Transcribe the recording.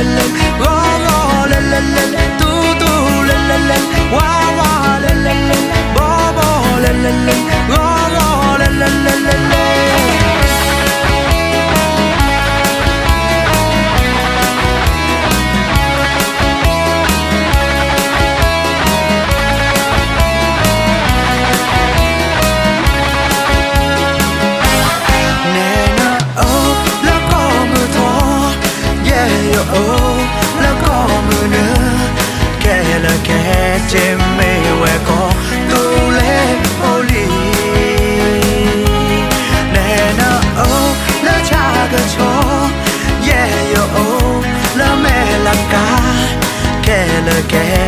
lên lên gõ gõ lên lên lên tu tu lên lên lên wow wow lên lên lên bó bó lên lên lên gõ gõ lên lên lên lênแล้วก็มือเนื้อแค่ละแค่เจมไม่แหวกก็ดูเล่โอลีแน่นะโอ้แล้วชาก็โชแย่โยโอ้แล้วแม่ละกาแค่ละแค่